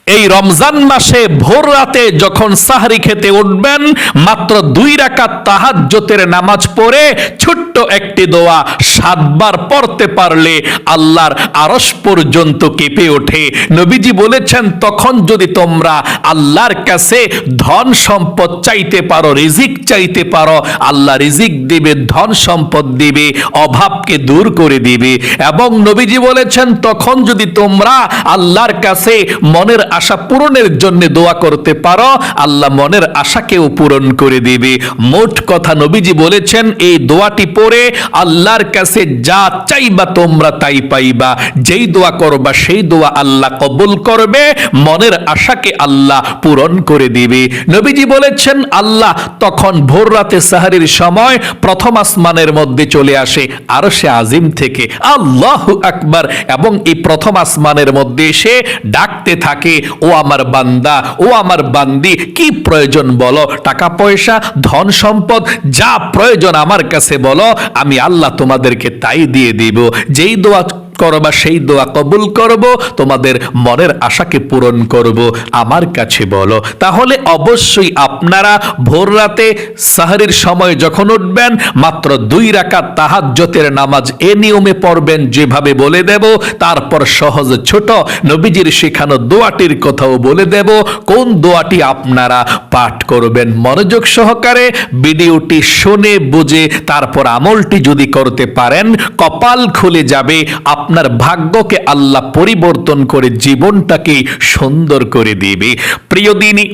এই রমজান মাসে ভোর রাতে যখন সাহরি খেতে উঠবেন, মাত্র 2 রাকাত তাহাজ্জুদের নামাজ পড়ে ছোট্ট একটি দোয়া 7 বার পড়তে পারলে আল্লাহর আরশ পর্যন্ত কেঁপে ওঠে। নবীজি বলেছেন, তখন যদি তোমরা আল্লাহর কাছে ধন সম্পদ চাইতে পারো, রিজিক চাইতে পারো, আল্লাহ রিজিক দিবে, ধন সম্পদ দিবে, অভাবকে দূর করে দিবে। এবং নবীজি বলেছেন, তখন যদি তোমরা আল্লাহর কাছে মনের আশা পূরণের জন্য দোয়া করতে পারো, আল্লাহ মনের আশাকেও পূরণ করে দিবে। মোট কথা নবীজি বলেছেন, এই দোয়াটি পড়ে আল্লাহর কাছে যা চাইবা তোমরা তাই পাইবা। যেই দোয়া করবা সেই দোয়া আল্লাহ কবুল করবে, মনের আশাকে আল্লাহ পূরণ করে দিবে। নবীজি বলেছেন, আল্লাহ তখন ভোর রাতে সাহরির সময় প্রথম আসমানের মধ্যে চলে আসে আরশে আজিম থেকে, আল্লাহু আকবার, এবং এই প্রথম আসমানের মধ্যে এসে ডাকতে থাকে, ও আমার বান্দা, ও আমার বান্দি, কি প্রয়োজন বলো, টাকা পয়সা, ধন সম্পদ, যা প্রয়োজন আমার কাছে বলো, আমি আল্লাহ তোমাদেরকে তাই দিয়ে দিব। যেই দোয়া করবা সেই দোয়া কবুল করব, তোমাদের মনের আশাকে পূরণ করব, আমার কাছে বলো। তাহলে অবশ্যই আপনারা ভোর রাতে সাহরির সময় যখন উঠবেন, মাত্র 2 রাকাত তাহাজ্জুদের নামাজ এ নিয়মে পড়বেন যেভাবে বলে দেব। তারপর সহজ ছোট নবীজির শেখানো দোয়াটির কথাও বলে দেব, কোন দোয়াটি আপনারা পাঠ করবেন। মনোযোগ সহকারে ভিডিওটি শুনে বুঝে তারপর আমলটি যদি করতে পারেন, কপাল খুলে যাবে, আপনার ভাগ্যকে আল্লাহ পরিবর্তন করে জীবনটাকে সুন্দর করে দিবে। প্রিয় দিনী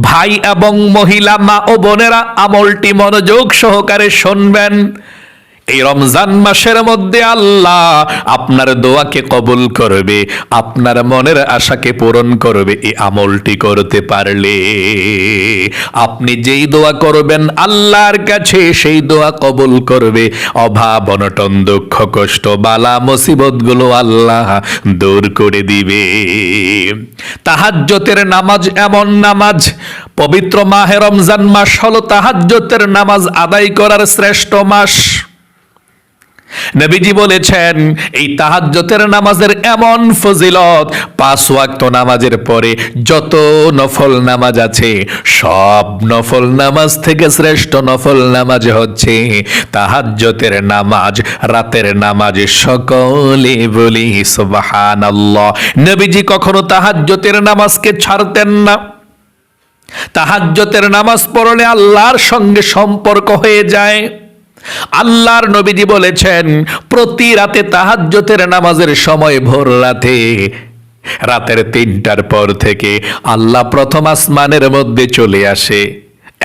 ভাই এবং মহিলা, মা ও বোনেরা, আমলটি মনোযোগ সহকারে শুনবেন। এই রমজান মাসের মধ্যে আল্লাহ আপনার দোয়াকে কবুল করবে, আপনার মনের আশাকে পূরণ করবে। এই আমলটি করতে পারলে আপনি যেই দোয়া করবেন আল্লাহর কাছে সেই দোয়া কবুল করবে। অভাব অনটন দুঃখ কষ্ট বালা মুসিবত গুলো আল্লাহ দূর করে দিবে। তাহাজ্জুদের নামাজ এমন নামাজ, পবিত্র মাহে রমজান মাস হলো তাহাজ্জুদের নামাজ আদায় করার শ্রেষ্ঠ মাস। নবীজি বলেছেন, এই তাহাজ্জুদের নামাজের এমন ফজিলত, 5 ওয়াক্ত নামাজের পরে যত নফল নামাজ আছে, সব নফল নামাজ থেকে শ্রেষ্ঠ নফল নামাজ হচ্ছে তাহাজ্জুদের নামাজ, রাতের নামাজ। সকলে বলি সুবহানাল্লাহ। নবীজি কখনো তাহাজ্জুদের নামাজকে ছাড়তেন না। তাহাজ্জুদের নামাজ পড়লে আল্লাহর সঙ্গে সম্পর্ক হয়ে যায়। আল্লাহর নবীজি বলেছেন, প্রতি রাতে তাহাজ্জুদের নামাজের সময় ভোর রাতে, রাতের 3টার পর থেকে আল্লাহ প্রথম আসমানের মধ্যে চলে আসে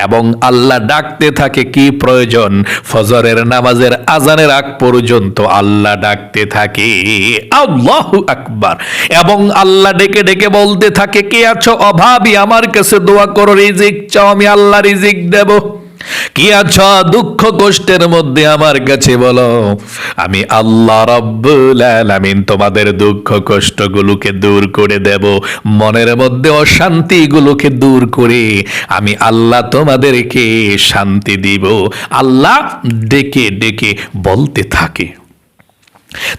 এবং আল্লাহ ডাকতে থাকে। কি প্রয়োজন? ফজরের নামাজের আজানের আগ পর্যন্ত আল্লাহ ডাকতে থাকে, আল্লাহু আকবার। এবং আল্লাহ ডেকে ডেকে বলতে থাকে, কে আছো অভাবী, আমার কাছে দোয়া করো, রিজিক চাও, আমি আল্লাহ রিজিক দেব। কি আছো দুঃখ কষ্টের মধ্যে, আমার কাছে বলো, আমি আল্লাহ রাব্বুল আলামিন তোমাদের দুঃখ কষ্টগুলোকে দূর করে দেব। মনের মধ্যে অশান্তিগুলোকে দূর করে আমি আল্লাহ তোমাদেরকে শান্তি দিব। আল্লাহ ডেকে ডেকে বলতে থাকে।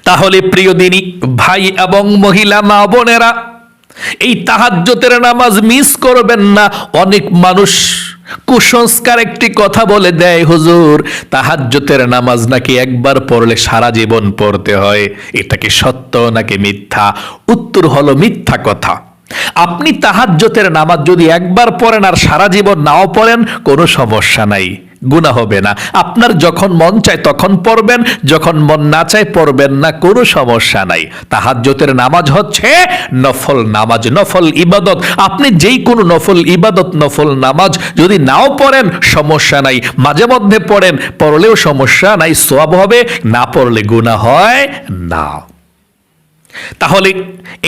তাহলে প্রিয় দিনী ভাই এবং মহিলা, মা বোনেরা, এই তাহাজ্জুদের নামাজ মিস করবেন না। অনেক মানুষ কুসংস্কার একটি কথা বলে দেয়, হুজুর তাহাজ্জুদের নামাজ নাকি একবার পড়লে সারা জীবন পড়তে হয়। এটা কি সত্য নাকি মিথ্যা? উত্তর হলো মিথ্যা কথা। আপনি তাহাজ্জুদের নামাজ যদি একবার পড়েন আর সারা জীবন নাও পড়েন, কোনো সমস্যা নাই, গুনাহ হবে না। আপনার যখন মন চায় তখন পড়বেন, যখন মন না চায় পড়বেন না, কোনো সমস্যা নাই। তাহাজ্জুদের নামাজ হচ্ছে নফল নামাজ, নফল ইবাদত। আপনি যেই কোনো নফল ইবাদত, নফল নামাজ যদি নাও পড়েন সমস্যা নাই, মাঝে মধ্যে পড়েন, পড়লেও সমস্যা নাই, সওয়াব হবে, না পড়লে গুনাহ হয় না। তাহলে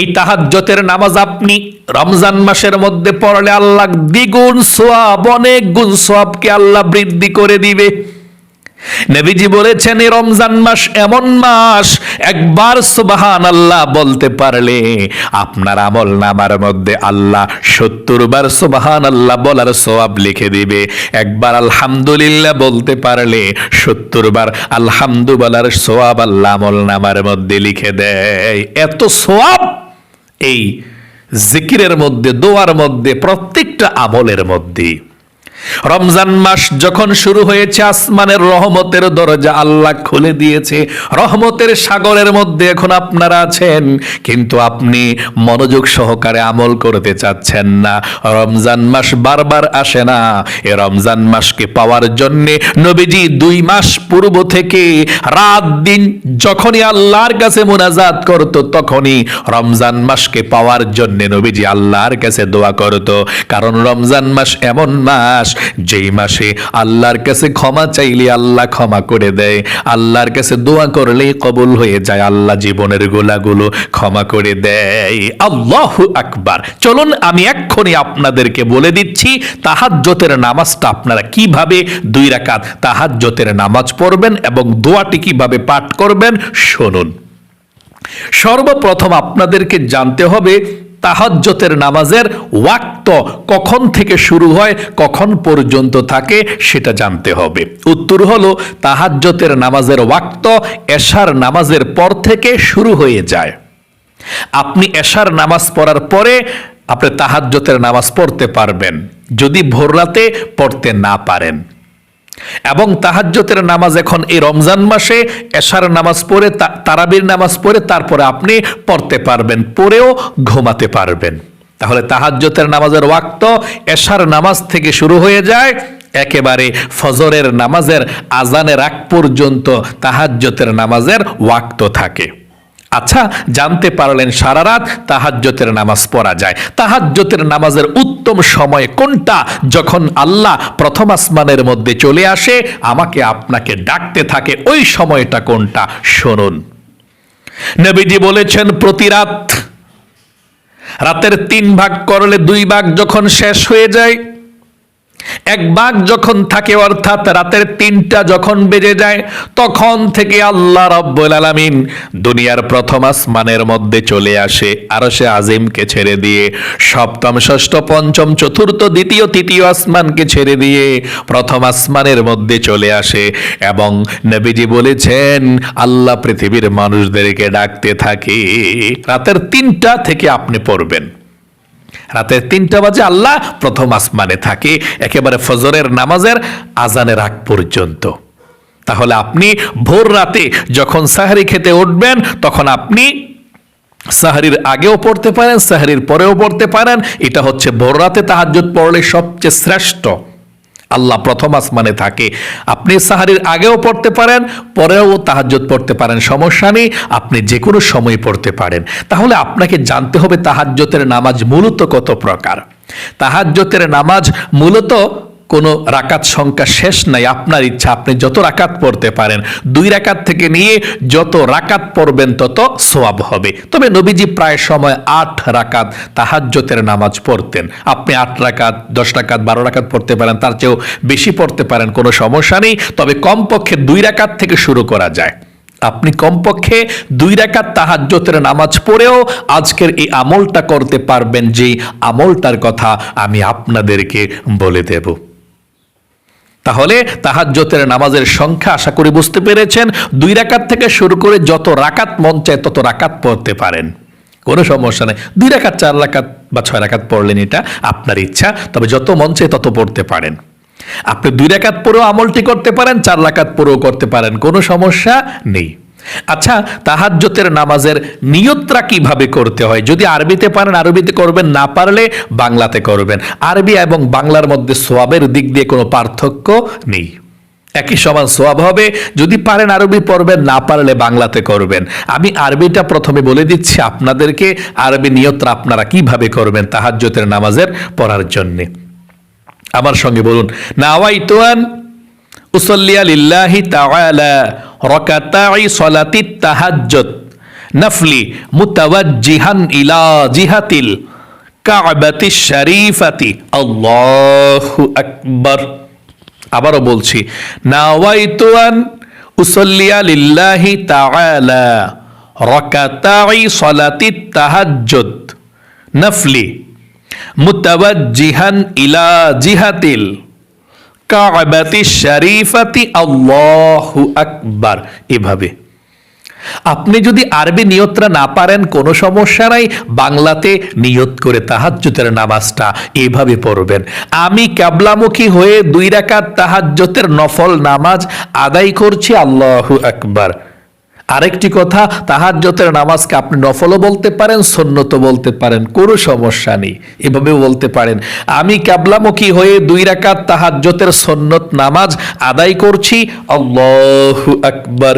এই তাহাজ্জুদের নামাজ আপনি রমজান মাসের মধ্যে পড়লে আল্লাহ দ্বিগুণ সওয়াব, অনেক গুণ সওয়াবকে আল্লাহ বৃদ্ধি করে দিবে। নবীজি বলেছেন, এই রমজান মাস এমন মাস, একবার সুবহানাল্লাহ বলতে পারলে আপনার আমল নামার মধ্যে আল্লাহ 70 বার সুবহানাল্লাহ বলার সওয়াব লিখে দিবে। একবার আলহামদুলিল্লাহ বলতে পারলে 70 বার আলহামদু বলার সওয়াব আল্লাহ আমল নামার মধ্যে লিখে দেয়। এত সওয়াব এই জিকিরের মধ্যে, দোয়ার মধ্যে, প্রত্যেকটা আমলের মধ্যে। রমজান মাস যখন শুরু হয়েছে, আসমানের রহমতের দরজা আল্লাহ খুলে দিয়েছে। রহমতের সাগরের মধ্যে এখন আপনারা আছেন, কিন্তু আপনি মনোযোগ সহকারে আমল করতে চাচ্ছেন না। রমজান মাস বারবার আসে না। এ রমজান মাসকে পাওয়ার জন্যে নবীজি 2 মাস পূর্ব থেকে রাত দিন যখনই আল্লাহর কাছে মুনাজাত করত, তখনই রমজান মাসকে পাওয়ার জন্যে নবীজি আল্লাহর কাছে দোয়া করত। কারণ রমজান মাস এমন মাস যেই মাসে আল্লাহর কাছে ক্ষমা চাইলে আল্লাহ ক্ষমা করে দেয়, আল্লাহর কাছে দোয়া করলেই কবুল হয়ে যায়, আল্লাহ জীবনের গোলাগুলো ক্ষমা করে দেয়। আল্লাহু আকবার। চলুন আমি এক্ষুনি আপনাদেরকে বলে দিচ্ছি তাহাজ্জুদের নামাজটা আপনারা কিভাবে 2 রাকাত তাহাজ্জুদের নামাজ পড়বেন এবং দোয়াটি কিভাবে পাঠ করবেন শুনুন। সর্বপ্রথম আপনাদেরকে জানতে হবে তাহাজ্জুদের নামাজের ওয়াক্ত কখন থেকে শুরু হয়, কখন পর্যন্ত থাকে, সেটা জানতে হবে। উত্তর হলো তাহাজ্জুদের নামাজের ওয়াক্ত এশার নামাজের পর থেকে শুরু হয়ে যায়। আপনি এশার নামাজ পড়ার পরে আপনি তাহাজ্জুদের নামাজ পড়তে পারবেন, যদি ভোর রাতে পড়তে না পারেন। এবং তাহাজ্জুদের নামাজ এখন এই রমজান মাসে এশার নামাজ পড়ে, তারাবির নামাজ পড়ে তারপরে আপনি পড়তে পারবেন, পড়েও ঘুমাতে পারবেন। তাহলে তাহাজ্জুদের নামাজের ওয়াক্ত এশার নামাজ থেকে শুরু হয়ে যায়, একেবারে ফজরের নামাজের আজানের আগ পর্যন্ত তাহাজ্জুদের নামাজের ওয়াক্ত থাকে। আচ্ছা, জানতে পারলেন সারা রাত তাহাজ্জুদের নামাজ পড়া যায়। তাহাজ্জুদের নামাজের উত্তম সময় কোনটা? যখন আল্লাহ প্রথম আসমানের মধ্যে চলে আসে, আমাকে আপনাকে ডাকতে থাকে, ওই সময়টা কোনটা শুনুন। নবীজি বলেছেন প্রতি রাতের 3 ভাগ করলে 2 ভাগ যখন শেষ হয়ে যায়, 1 ভাগ যখন থাকে, অর্থাৎ রাতের 3টা যখন বেজে যায়, তখন থেকে আল্লাহ রাব্বুল আলামিন দুনিয়ার প্রথম আসমানের মধ্যে চলে আসে, আরশে আজিমকে ছেড়ে দিয়ে, সপ্তম, ষষ্ঠ, পঞ্চম, চতুর্থ, দ্বিতীয়, তৃতীয় আসমানকে ছেড়ে দিয়ে প্রথম আসমানের মধ্যে চলে আসে। এবং নবীজি বলেছেন আল্লাহ পৃথিবীর মানুষদেরকে ডাকতে থাকে। রাতের 3টা থেকে আপনি পড়বেন। রাতের 3টা বাজে আল্লাহ প্রথম আসমানে থাকে, একেবারে ফজরের নামাজের আজানের আগ পর্যন্ত। তাহলে আপনি ভোর রাতে যখন সাহরি খেতে উঠবেন, তখন আপনি সাহরির আগেও পড়তে পারেন, সাহরির পরেও পড়তে পারেন। এটা হচ্ছে ভোর রাতে তাহাজ্জুদ পড়লে সবচেয়ে শ্রেষ্ঠ। আল্লাহ প্রথম আসমানে থাকে, আপনি সাহারির আগেও পড়তে পারেন, পরেও তাহাজ্জুদ পড়তে পারেন, সমস্যা নেই, আপনি যে কোনো সময় পড়তে পারেন। তাহলে আপনাকে জানতে হবে তাহাজ্জুদের নামাজ মূলত কত প্রকার। তাহাজ্জুদের নামাজ মূলত কোনো রাকাত সংখ্যা শেষ নাই, আপনার ইচ্ছা, আপনি যত রাকাত পড়তে পারেন। 2 রাকাত থেকে নিয়ে যত রাকাত পড়বেন তত সওয়াব হবে। তবে নবীজি প্রায় সময় 8 রাকাত তাহাজ্জুদের নামাজ পড়তেন। আপনি 8 রাকাত, 10 রাকাত, 12 রাকাত পড়তে পারেন, তার চেয়েও বেশি পড়তে পারেন, কোনো সমস্যা নেই। তবে কমপক্ষে 2 রাকাত থেকে শুরু করা যায়। আপনি কমপক্ষে 2 রাকাত তাহাজ্জুদের নামাজ পড়েও আজকের এই আমলটা করতে পারবেন, যে আমলটার কথা আমি আপনাদেরকে বলে দেব। তাহলে তাহাজ্জুদের নামাজের সংখ্যা আশা করি বুঝতে পেরেছেন। 2 রাকাত থেকে শুরু করে যত রাকাত মন চায় তত রাকাত পড়তে পারেন, কোনো সমস্যা নেই। 2 রাকাত, 4 রাকাত বা 6 রাকাত পড়লেন, এটা আপনার ইচ্ছা। তবে যত মন চায় তত পড়তে পারেন। আপনি 2 রাকাত পড়েও আমলটি করতে পারেন, 4 রাকাত পড়েও করতে পারেন, কোনো সমস্যা নেই। আচ্ছা, তাহাজ্জুদের নামাজের নিয়তটা কিভাবে করতে হয়? যদি আরবিতে পারেন আরবিতে করবেন, না পারলে বাংলাতে করবেন। আরবি এবং বাংলার মধ্যে সওয়াবের দিক দিয়ে কোনো পার্থক্য নেই, একই সমান সওয়াব হবে। যদি পারেন আরবি পড়বেন, না পারলে বাংলাতে করবেন। আমি আরবিটা প্রথমে বলে দিচ্ছি আপনাদেরকে, আরবি নিয়তটা আপনারা কিভাবে করবেন তাহাজ্জুদের নামাজের পড়ার জন্য। আমার সঙ্গে বলুন, নাওয়াইতু আন উসাল্লিয়া লিল্লাহি তাআলা রাকাতাই সালাতিত তাহাজ্জুদ নাফলি মুতাওয়াজ্জিহান ইলা জিহাতিল কাবাতিশ শরীফাতি। আল্লাহু আকবার। আবারও বলছি, নাওয়াইতু আন উসাল্লিয়া লিল্লাহি তাআলা রাকাতাই সালাতিত তাহাজ্জুদ নাফলি মুতাওয়াজ্জিহান ইলা জিহাতিল কাবাতিশ শরীফাতি। আল্লাহু আকবার। এভাবে আপনি যদি আরবি নিয়তটা না পারেন কোনো সমস্যা নাই, বাংলাতে নিয়ত করে তাহাজ্জুদের নামাজটা এইভাবে পড়বেন, আমি কিবলামুখী হয়ে 2 রাকাত তাহাজ্জুদের নফল নামাজ আদায় করছি, আল্লাহু আকবার। আরেকটি কথা, তাহাজ্জুদের নামাজকে আপনি নফলও বলতে পারেন, সুন্নতও বলতে পারেন, কোনো সমস্যা নেই, এভাবেও বলতে পারেন, আমি কিবলামুখী হয়ে 2 রাকাত তাহাজ্জুদের সুন্নত নামাজ আদায় করছি, আল্লাহু আকবার।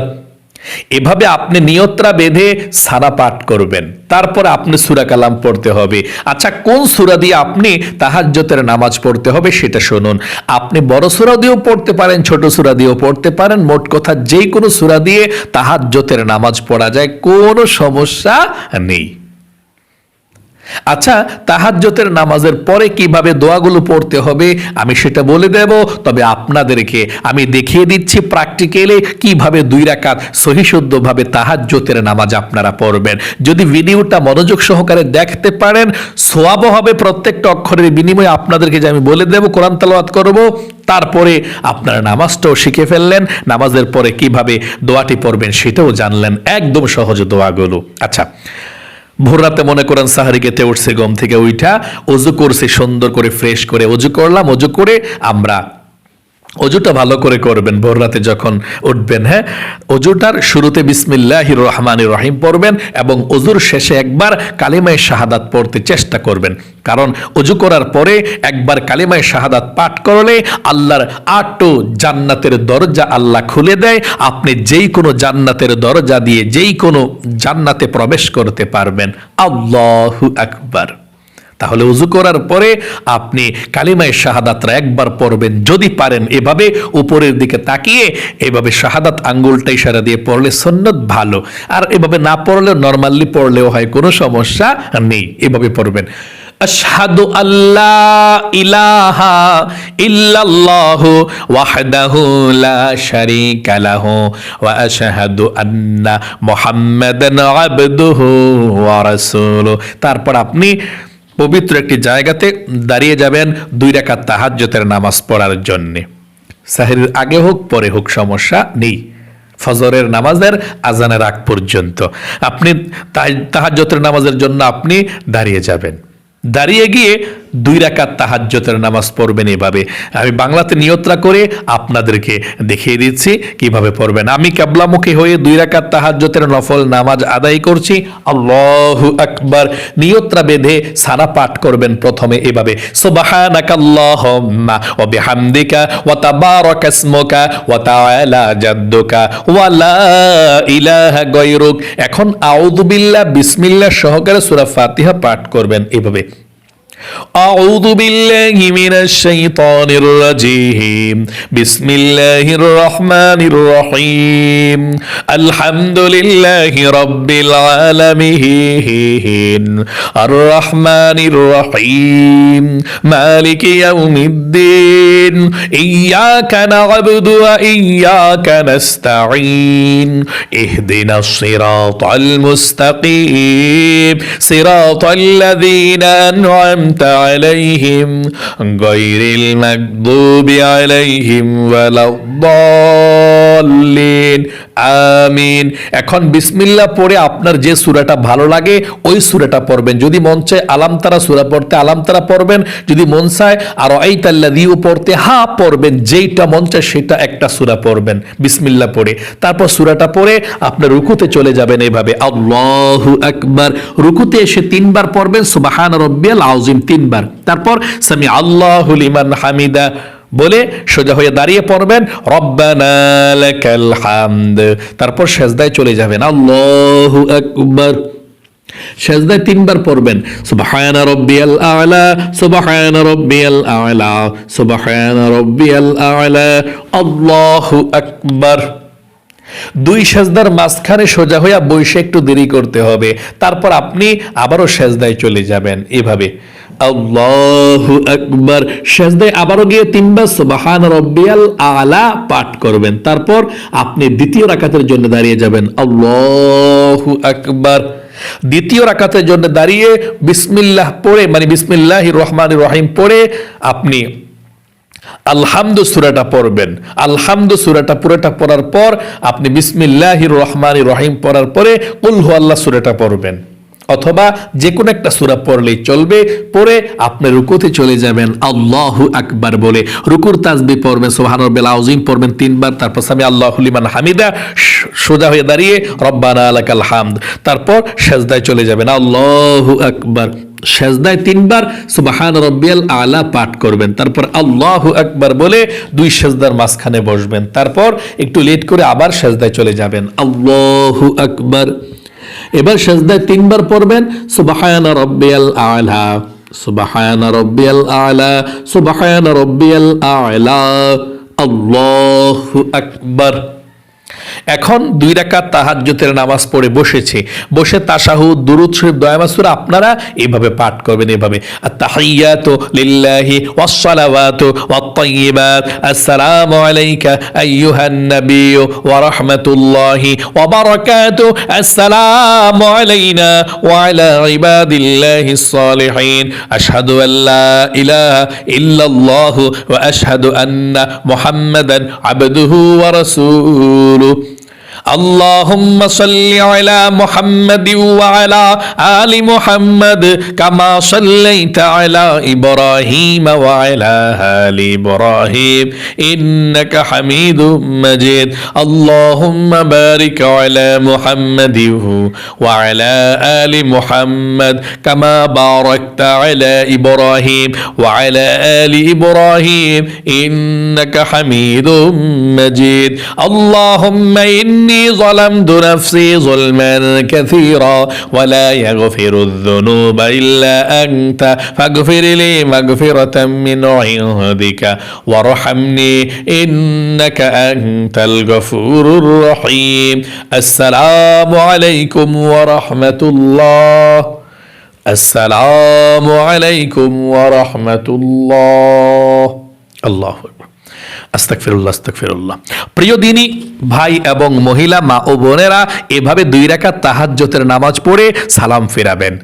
এভাবে আপনি নিয়তরা বেঁধে সানা পাঠ করবেন, তারপর আপনি সূরা কালাম পড়তে হবে। আচ্ছা, কোন সূরা দিয়ে আপনি তাহাজ্জুদের নামাজ পড়তে হবে সেটা শুনুন। আপনি বড় সূরা দিয়েও পড়তে পারেন, ছোট সূরা দিয়েও পড়তে পারেন, মোট কথা যে কোনো সূরা দিয়ে তাহাজ্জুদের নামাজ পড়া যায়, কোনো সমস্যা নেই। আচ্ছা, তাহাজ্জুদের নামাজের পরে কিভাবে দোয়াগুলো পড়তে হবে আমি সেটা বলে দেব, তবে আপনাদেরকে আমি দেখিয়ে দিচ্ছি প্র্যাকটিক্যালি কিভাবে 2 রাকাত সহিশুদ্ধভাবে তাহাজ্জুদের নামাজ আপনারা পড়বেন। যদি ভিডিওটা মনোযোগ সহকারে দেখতে পারেন, সওয়াবও হবে, প্রত্যেকটা অক্ষরের বিনিময়ে আপনাদেরকে যে আমি বলে দেব, কোরআন তেলাওয়াত করব, তারপরে আপনারা নামাজটাও শিখে ফেললেন, নামাজের পরে কিভাবে দোয়াটি পড়বেন সেটাও জানলেন, একদম সহজ দোয়াগুলো। আচ্ছা, ভোর রাতে মনে করেন সাহারি খেতে উঠছে, ঘুম থেকে উঠা ওযু করছে, সুন্দর করে ফ্রেশ করে ওযু করলাম, ওযু করে আমরা ওযুটা ভালো করে করবেন ভোর রাতে যখন উঠবেন। হ্যাঁ, ওযুটার শুরুতে বিসমিল্লাহির রহমানির রহিম পড়বেন এবং ওযুর শেষে একবার কালিমায়ে শাহাদাত পড়তে চেষ্টা করবেন, কারণ ওযু করার পরে একবার কালিমায়ে শাহাদাত পাঠ করলে আল্লাহর 8টো জান্নাতের দরজা আল্লাহ খুলে দেয়, আপনি যেই কোনো জান্নাতের দরজা দিয়ে যেই কোনো জান্নাতে প্রবেশ করতে পারবেন, আল্লাহু আকবার। তাহলে ওযু করার পরে আপনি কালিমায়ে শাহাদাতরা একবার পড়বেন, যদি পারেন এভাবে উপরের দিকে তাকিয়ে এভাবে শাহাদাত আঙ্গুলটা ইশারা দিয়ে পড়লে সুন্নত ভালো, আর এভাবে না পড়লেও নরমালি পড়লেও হয়, কোনো সমস্যা নেই, এভাবে পড়বেন। আশহাদু আল্লা ইলাহা ইল্লাল্লাহু ওয়াহদাহু লা শারীকা লাহু ওয়া আশহাদু আন্না মুহাম্মাদান আবদুহু ওয়া রাসূলুহু। তারপর আপনি পবিত্র একটি জায়গাতে দাঁড়িয়ে যাবেন 2 রাকাত তাহাজ্জুদের নামাজ পড়ার জন্য, সাহরির আগে হোক পরে হোক সমস্যা নেই, ফজরের নামাজের আজানের আগ পর্যন্ত আপনি তাহাজ্জুদের নামাজের জন্য আপনি দাঁড়িয়ে যাবেন, দাঁড়িয়ে গিয়ে 2 রাকাত তাহাজ্জুদের নামাজ পড়বেন। এভাবে আমি বাংলাতে নিয়তরা করে আপনাদেরকে দেখিয়ে দিচ্ছি কিভাবে পড়বেন। আমি কিবলামুখী হয়ে 2 রাকাত তাহাজ্জুদের নফল নামাজ আদায় করছি, আল্লাহু আকবার। নিয়তরা বেঁধে সানা পাঠ করবেন প্রথমে এভাবে, সুবহানাকাল্লাহুম্মা ওয়া বিহামদিকা ওয়া তাবারাকা ইসমুকা ওয়া তাআলা জাদ্দুকা ওয়া লা ইলাহা গায়রুক। এখন আউযু বিল্লাহ বিসমিল্লাহ সহকারে সূরা ফাতিহা পাঠ করবেন এভাবে, আউযু বিল্লাহি মিনাশ শাইতানির রাজীম, বিসমিল্লাহির রহমানির রহিম, আলহামদুলিল্লাহি রাব্বিল আলামিন, আর রহমানির রহিম, মালিকি ইয়াউমিদ্দিন, ইয়াকা না'বুদু ওয়া ইয়াকা নাস্তাঈন, ইহদিনাস সিরাতাল মুস্তাকিম, সিরাতাল্লাযীনা أنعمت عليهم غير المغضوب عليهم ولا الضالين আমিন। এখন বিসমিল্লাহ পড়ে আপনার যে সূরাটা ভালো লাগে ওই সূরাটা পড়বেন, যদি মন চায় আলাম তারা সূরা পড়তে আলাম তারা পড়বেন, যদি মন চায় আর আইতাল্লাযীও পড়তে পড়বেন, যেইটা মন চায় সেটা একটা সূরা পড়বেন বিসমিল্লাহ পড়ে। তারপর সূরাটা পড়ে আপনি রুকুতে চলে যাবেন এভাবে, আল্লাহু আকবার। রুকুতে এসে 3 বার পড়বেন সুবহান রাব্বিয়াল আযীম 3 বার, তারপর সামি আল্লাহু লিমান হামিদা বলে সোজা হয়ে দাঁড়িয়ে পড়বেন রব্বানা লাকাল হামদ। তারপর সেজদায় চলে যাবেন, আল্লাহু আকবার। সেজদায় 3 বার পড়বেন সুবহানা রাব্বিয়াল আ'লা, সুবহানা রাব্বিয়াল আ'লা, সুবহানা রাব্বিয়াল আ'লা, আল্লাহু আকবার। 2 সেজদার মাঝখানে সোজা হয়ে বসে একটু দেরি করতে হবে, তারপর আপনি আবারও সেজদায় চলে যাবেন এভাবে, আল্লাহু আকবার। সেজদায় আবারও গিয়ে 3 বার সুবহান রাব্বিয়াল আ'লা পাঠ করবেন, তারপর আপনি দ্বিতীয় রাকাতের জন্য দাঁড়িয়ে যাবেন, আল্লাহু আকবার। দ্বিতীয় রাকাতের জন্য দাঁড়িয়ে বিসমিল্লাহ পড়ে, মানে বিসমিল্লাহির রহমানির রহিম পড়ে আপনি আলহামদু সূরাটা পড়বেন। আলহামদু সূরাটা পুরোটা পড়ার পর আপনি বিসমিল্লাহির রহমানির রহিম পড়ার পরে কুল হুয়াল্লাহ সূরাটা পড়বেন, অথবা যে কোনো একটা সূরা পড়লেই চলবে। পরে আপনি রুকুতে চলে যাবেন আল্লাহু আকবার বলে, রুকুর তাসবিহ পড়বেন, সুবহান রাব্বিল আযীম পড়বেন 3 বার, তারপর সামি আল্লাহু লিমান হামিদা, সোজা হয়ে দাঁড়িয়ে রব্বানা লাকাল হামদ, তারপর সেজদায় চলে যাবেন আল্লাহু আকবার, সেজদায় 3 বার সুবহান রাব্বিয়াল আলা পাঠ করবেন, তারপর আল্লাহু আকবার বলে 2 সেজদার মাঝখানে বসবেন, তারপর একটু লেট করে আবার সেজদায় চলে যাবেন আল্লাহু আকবার। এবার সেজদায় 3 বার পড়বেন সুবহানা রাব্বিয়াল আলা, সুবহানা রাব্বিয়াল আলা, সুবহানা রাব্বিয়াল আলা, আল্লাহু আকবার। এখন 2 রাকাত তাহাজ্জুদের নামাজ পড়ে বসেছে, বসে তাশাহুদ, দুরূদ শরীফ, দোয়া মাসুরা আপনারা এইভাবে পাঠ করবেন, এইভাবে আত-তাহিয়াতু লিল্লাহি ওয়াস-সালাওয়াতু ওয়াত-তাইয়্যিবাত, আসসালামু আলাইকা আইয়ুহান নাবিয়্যু ওয়া রাহমাতুল্লাহি ওয়া বারাকাতুহু, আসসালামু আলাইনা ওয়া আলা ইবাদিল্লাহিস সালিহিন, আশহাদু আল্লা ইলাহা ইল্লাল্লাহু ওয়া আশহাদু আন্না মুহাম্মাদান আবদুহু ওয়া রাসূলুহু। اللهم صل على محمد وعلى آل محمد كما صليت على إبراهيم وعلى آل إبراهيم إنك حميد مجيد اللهم بارك على محمد وعلى آل محمد كما باركت على إبراهيم وعلى آل إبراهيم إنك حميد مجيد اللهم إني ظلمت نفسي ظلما كثيرا ولا يغفر الذنوب إلا أنت فاغفر لي مغفرة من عندك وارحمني إنك أنت الغفور الرحيم السلام عليكم ورحمة الله السلام عليكم ورحمة الله الله أكبر আস্তাগফিরুল্লাহ আস্তাগফিরুল্লাহ। প্রিয় দিনী ভাই এবং মহিলা, মা ও বোনেরা, এভাবে 2 রাকাত তাহাজ্জুদের নামাজ পড়ে সালাম ফেরাবেন।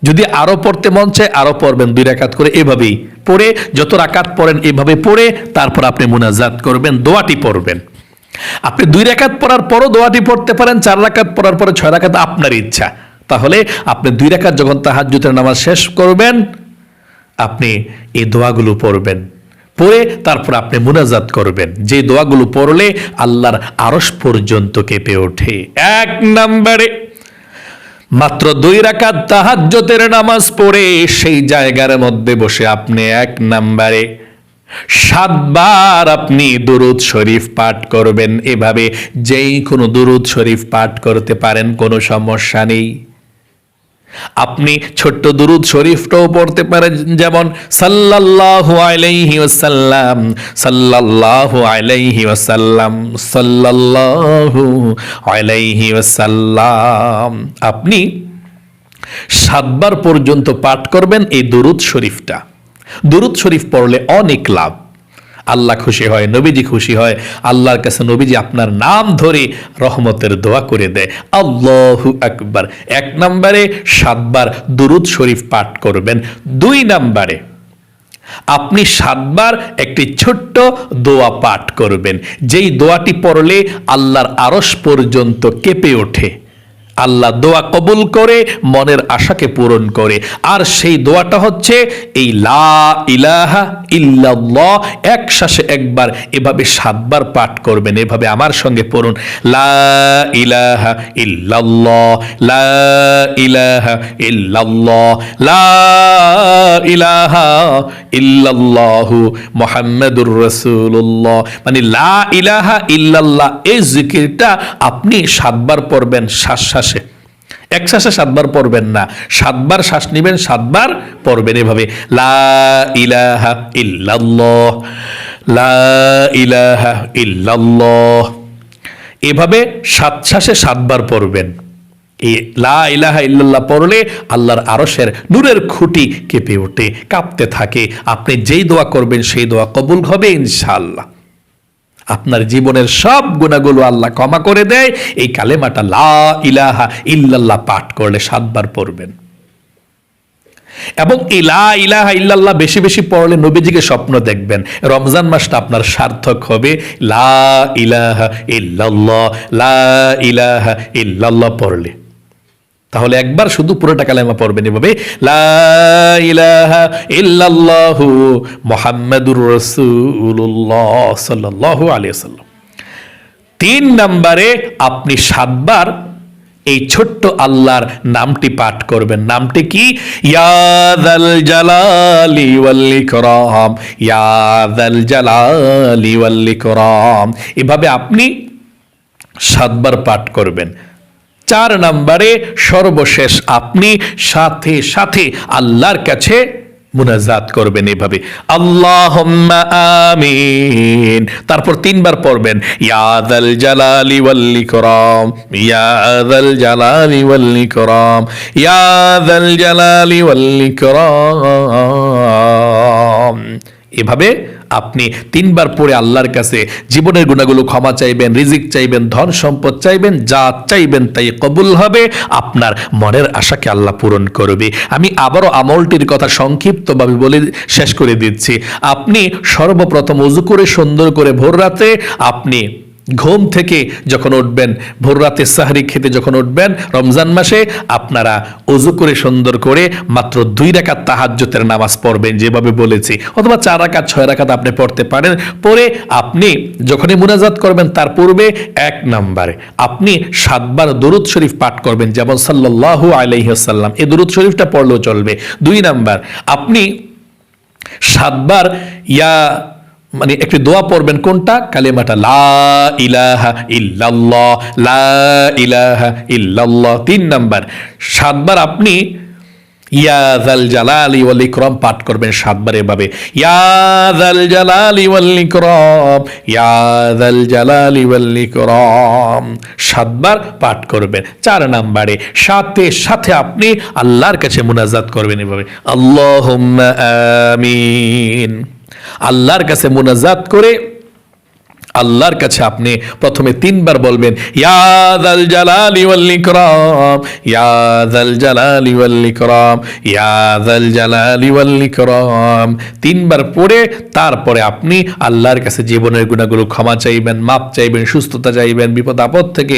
যদি আরো পড়তে মন চায় আরো পড়বেন, 2 রাকাত করে এভাবেই পড়ে, যত রাকাত পড়েন এভাবে পড়ে তারপর আপনি মুনাজাত করবেন, দোয়াটি পড়বেন। আপনি 2 রাকাত পড়ার পরও দোয়াটি পড়তে পারেন, 4 রাকাত পড়ার পরে 6 রাকাত, আপনার ইচ্ছা। তাহলে আপনি 2 রাকাত যখন তাহাজ্জুদের নামাজ শেষ করবেন আপনি এই দোয়াগুলো পড়বেন, পড়ে তারপর আপনি মুনাজাত করবেন, যে দোয়াগুলো পড়লে আল্লাহর আরশ পর্যন্ত কেঁপে ওঠে। 1 নম্বরে মাত্র 2 রাকাত তাহাজ্জুদের নামাজ পড়ে সেই জায়গার মধ্যে বসে আপনি 1 নম্বরে 7 বার আপনি দুরূদ শরীফ পাঠ করবেন। এভাবে যেই কোনো দুরূদ শরীফ পাঠ করতে পারেন, কোনো সমস্যা নেই। আপনি ছোট্ট দুরূদ শরীফটাও পড়তে পারেন, যেমন সাল্লাল্লাহু আলাইহি ওয়াসাল্লাম, সাল্লাল্লাহু আলাইহি ওয়াসাল্লাম, সাল্লাল্লাহু আলাইহি ওয়াসাল্লাম। আপনি 7 বার পর্যন্ত পাঠ করবেন এই দুরূদ শরীফটা। দুরূদ শরীফ পড়লে অনেক লাভ, আল্লাহ খুশি হয়, নবীজি খুশি হয়, আল্লাহর কাছে নবীজি আপনার নাম ধরে রহমতের দোয়া করে দেয়। আল্লাহু আকবার। 1 নম্বরে 7 বার দুরূদ শরীফ পাঠ করবেন। 2 নম্বরে আপনি 7 বার একটি ছোট্ট দোয়া পাঠ করবেন, যেই দোয়াটি পড়লে আল্লাহর আরশ পর্যন্ত কেঁপে ওঠে, আল্লাহ দোয়া কবুল করে, মনের আশাকে পূরণ করে। আর সেই দোয়াটা হচ্ছে এই লা ইলাহা ইল্লাল্লাহ। এক শ্বাসে একবার এভাবে 7 বার পাঠ করবেন। এভাবে আমার সঙ্গে পড়ুন, লা ইলাহা ইল্লাল্লাহ, লা ইলাহা ইল্লাল্লাহ, লা ইলাহা ইল্লাল্লাহু মুহাম্মাদুর রাসূলুল্লাহ। মানে লা ইলাহা ইল্লাল্লাহ এই জিকিরটা আপনি 7 বার পড়বেন, শ্বাসে। এক শ্বাসে 7 বার পড়বেন না, 7 বার শ্বাস নেবেন, 7 বার পড়বেন এভাবে, লা ইলাহা ইল্লাল্লাহ, লা ইলাহা ইল্লাল্লাহ। এভাবে 7 শ্বাসে 7 বার পড়বেন। এই লা ইলাহা ইল্লাল্লাহ পড়লে আল্লাহর আরশের নূরের খুঁটি কেঁপে ওঠে, কাঁপতে থাকে। আপনি যেই দোয়া করবেন সেই দোয়া কবুল হবে ইনশাআল্লাহ। আপনার জীবনের সব গুনাহগুলো আল্লাহ ক্ষমা করে দেয়। এই কালেমাটা লা ইলাহা ইল্লাল্লাহ পাঠ করলে 7 বার পড়বেন। এবং লা ইলাহা ইল্লাল্লাহ বেশি বেশি পড়লে নবীজিকে স্বপ্ন দেখবেন। রমজান মাসটা আপনার সার্থক হবে লা ইলাহা ইল্লাল্লাহ, লা ইলাহা ইল্লাল্লাহ পড়লে। তাহলে একবার শুধু পুরোটা কালেমা পড়বেন এভাবে, লা ইলাহা ইল্লাল্লাহু মুহাম্মাদুর রাসূলুল্লাহ সাল্লাল্লাহু আলাইহি ওয়াসাল্লাম। 3 নম্বরে আপনি 7 বার এই ছোট্ট আল্লাহর নামটি পাঠ করবেন। নামটি কি? ইয়া যাল জালালি ওয়াল ইকরাম, ইয়া যাল জালালি ওয়াল ইকরাম। এভাবে আপনি 7 বার পাঠ করবেন। 4 নম্বরে সর্বশেষ আপনি সাথে সাথে আল্লাহর কাছে মুনাজাত করবেন এভাবে, আল্লাহুম্মা আমিন। তারপর 3 বার পড়বেন, ইয়া যাল জালালি ওয়াল ইকরাম, ইয়া যাল জালালি ওয়াল ইকরাম, ইয়া যাল জালালি ওয়াল ইকরাম। এভাবে আপনি 3 বার পড়ে আল্লাহর কাছে জীবনের গুনাহগুলো ক্ষমা চাইবেন, রিজিক চাইবেন, ধন সম্পদ চাইবেন, যা চাইবেন তাই কবুল হবে, আপনার মনের আশাকে আল্লাহ পূরণ করবে। আমি আবারও আমলটির কথা সংক্ষিপ্তভাবে বলে শেষ করে দিচ্ছি। আপনি সর্বপ্রথম ওযু করে সুন্দর করে ভোর রাতে আপনি ঘুম থেকে যখন উঠবেন, ভোর রাতে সাহরি খেতে যখন উঠবেন রমজান মাসে, আপনারা ওযু করে সুন্দর করে মাত্র 2 রাকাত তাহাজ্জুদের নামাজ পড়বেন যেভাবে বলেছি, অথবা 4 রাকাত 6 রাকাত আপনি পড়তে পারেন। পরে আপনি যখনই মুনাজাত করবেন তার পূর্বে 1 নম্বরে আপনি 7 বার দরুদ শরীফ পাঠ করবেন, যেমন সাল্লাল্লাহু আলাইহি ওয়াসাল্লাম, এই দরুদ শরীফটা পড়লেও চলবে। 2 নাম্বার আপনি 7 বার মানে একটি দোয়া পড়বেন, কোনটা? কালেমাটা লা ইলাহা ইল্লাল্লাহ, লা ইলাহা ইল্লাল্লাহ। 3 নাম্বার 7 বার আপনি ইয়া যাল জালালি ওয়াল ইকরাম পাঠ করবেন 7 বার এভাবে, ইয়া যাল জালালি ওয়াল ইকরাম, ইয়া যাল জালালি ওয়াল ইকরাম 7 বার পাঠ করবেন। 4 নম্বরে সাথে সাথে আপনি আল্লাহর কাছে মুনাজাত করবেন এভাবে, আল্লাহুম্মা আমিন। আল্লাহর কাছে মুনাজাত করে আল্লাহর কাছে আপনি প্রথমে 3 বার বলবেন, ইয়া যাল জালালি ওয়াল ইকরাম, ইয়া যাল জালালি ওয়াল ইকরাম, ইয়া যাল জালালি ওয়াল ইকরাম। 3 বার পড়ে তারপরে আপনি আল্লাহর কাছে জীবনের গুনাহগুলো ক্ষমা চাইবেন, মাপ চাইবেন, সুস্থতা চাইবেন, বিপদ আপদ থেকে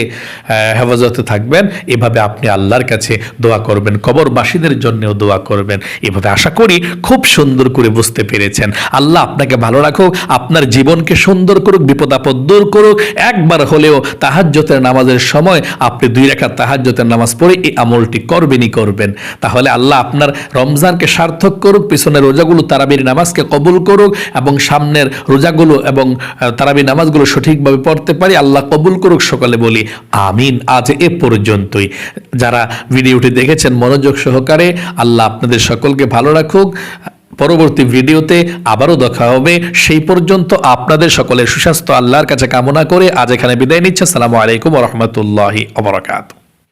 হেফাজতে থাকবেন। এভাবে আপনি আল্লাহর কাছে দোয়া করবেন, কবরবাসীদের জন্যও দোয়া করবেন। এভাবে আশা করি খুব সুন্দর করে বুঝতে পেরেছেন। আল্লাহ আপনাকে ভালো রাখুক, আপনার জীবনকে সুন্দর করুক, বিপদ আপদ দূর করুক। একবার হলেও তাহাজ্জুদের নামাজের সময় আপনি 2 রাকাত তাহাজ্জুদের নামাজ পড়ে এই আমলটি করবেনই করবেন। তাহলে আল্লাহ আপনার রমজানকে সার্থক করুক, পিছনের রোজাগুলো তারাবির নামাজকে কবুল করুক, এবং সামনের রোজাগুলো এবং তারাবির নামাজগুলো সঠিকভাবে পড়তে পারি আল্লাহ কবুল করুক। সকলে বলি আমিন। আজ এ পর্যন্তই। যারা ভিডিওটি দেখেছেন মনোযোগ সহকারে, আল্লাহ আপনাদের সকলকে ভালো রাখুক। পরবর্তী ভিডিওতে আবারও দেখা হবে। সেই পর্যন্ত আপনাদের সকলের সুস্বাস্থ্য আল্লাহর কাছে কামনা করে আজ এখানে বিদায় নিচ্ছে। আসসালামু আলাইকুম ওয়া রাহমাতুল্লাহি ওয়া বারাকাতুহু।